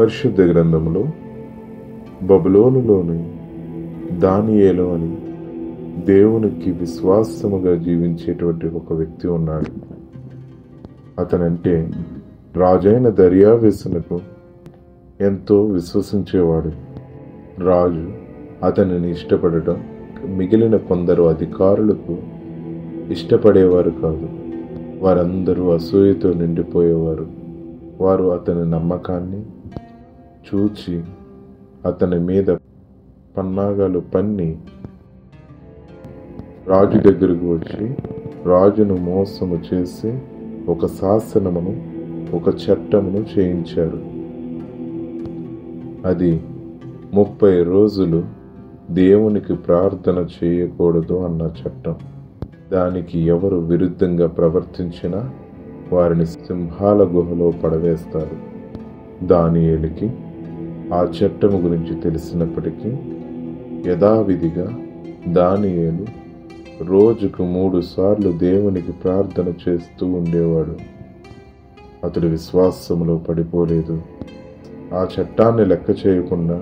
పరిశుద్ధ గ్రంథములో బబులోనులోని దానియేలు అని దేవునికి విశ్వాసముగా జీవించేటువంటి ఒక వ్యక్తి ఉన్నాడు. అతనంటే రాజైన దర్యావేసునకు ఎంతో విశ్వసించేవాడు. రాజు అతనిని ఇష్టపడటం మిగిలిన కొందరు అధికారులకు ఇష్టపడేవారు కాదు. వారందరూ అసూయతో నిండిపోయేవారు. వారు అతని నమ్మకాన్ని చూచి అతని మీద పన్నాగాలు పన్ని రాజు దగ్గరకు వచ్చి రాజును మోసము చేసి ఒక శాసనమును, ఒక చట్టమును చేయించారు. అది 30 రోజులు దేవునికి ప్రార్థన చేయకూడదు అన్న చట్టం. దానికి ఎవరు విరుద్ధంగా ప్రవర్తించినా వారిని సింహాల గుహలో పడవేస్తారు. దానియేలుకి ఆ చట్టము గురించి తెలిసినప్పటికీ యథావిధిగా దానియేలు రోజుకు 3 సార్లు దేవునికి ప్రార్థన చేస్తూ ఉండేవాడు. అతడు విశ్వాసములో పడిపోలేదు. ఆ చట్టాన్ని లెక్క చేయకుండా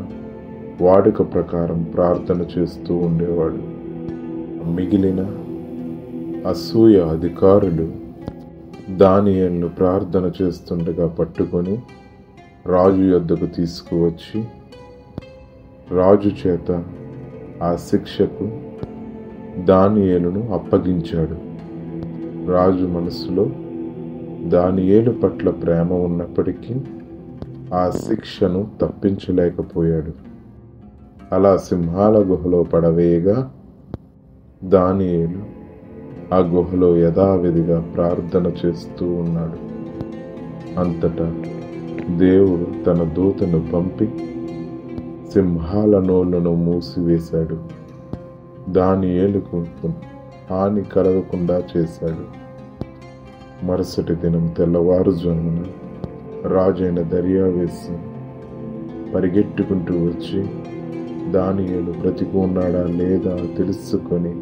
వాడుక ప్రకారం ప్రార్థన చేస్తూ ఉండేవాడు. మిగిలిన అసూయ అధికారులు దానియేలును ప్రార్థన చేస్తుండగా పట్టుకొని రాజు యొద్దకు తీసుకువచ్చి రాజు చేత ఆ శిక్షకు దానియేలును అప్పగించాడు. రాజు మనసులో దానియేలు పట్ల ప్రేమ ఉన్నప్పటికీ ఆ శిక్షను తప్పించలేకపోయాడు. అలా సింహాల గుహలో పడవేయగా దానియేలు ఆ గుహలో యథావిధిగా ప్రార్థన చేస్తూ ఉన్నాడు. అంతటా దేవుడు తన దూతను పంపి సింహాల నోళ్లను మూసివేశాడు. దానియేలుకు హాని కలగకుండా చేశాడు. మరుసటి దినం తెల్లవారుజామున రాజైన దర్యావేసు పరిగెట్టుకుంటూ వచ్చి దానియేలు బ్రతికి ఉన్నాడా లేదా తెలుసుకొని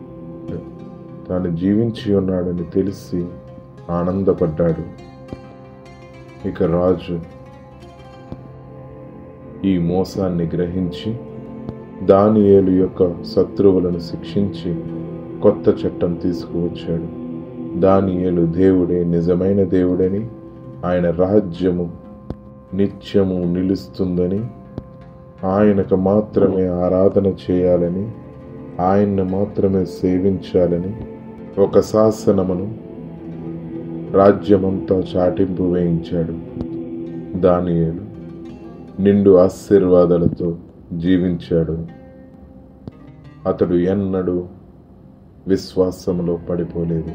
తాను జీవించి ఉన్నాడని తెలిసి ఆనందపడ్డాడు. ఇక రాజు ఈ మోసాన్ని గ్రహించి దానియేలు యొక్క శత్రువులను శిక్షించి కొత్త చట్టం తీసుకువచ్చాడు. దానియేలు దేవుడే నిజమైన దేవుడని, ఆయన రాజ్యము నిత్యము నిలుస్తుందని, ఆయనకు మాత్రమే ఆరాధన చేయాలని, ఆయన్ను మాత్రమే సేవించాలని ఒక శాసనమును రాజ్యమంతా చాటింపు వేయించాడు. దానియేలు నిండు ఆశీర్వాదాలతో జీవించాడు. అతడు ఎన్నడూ విశ్వాసములో పడిపోలేదు.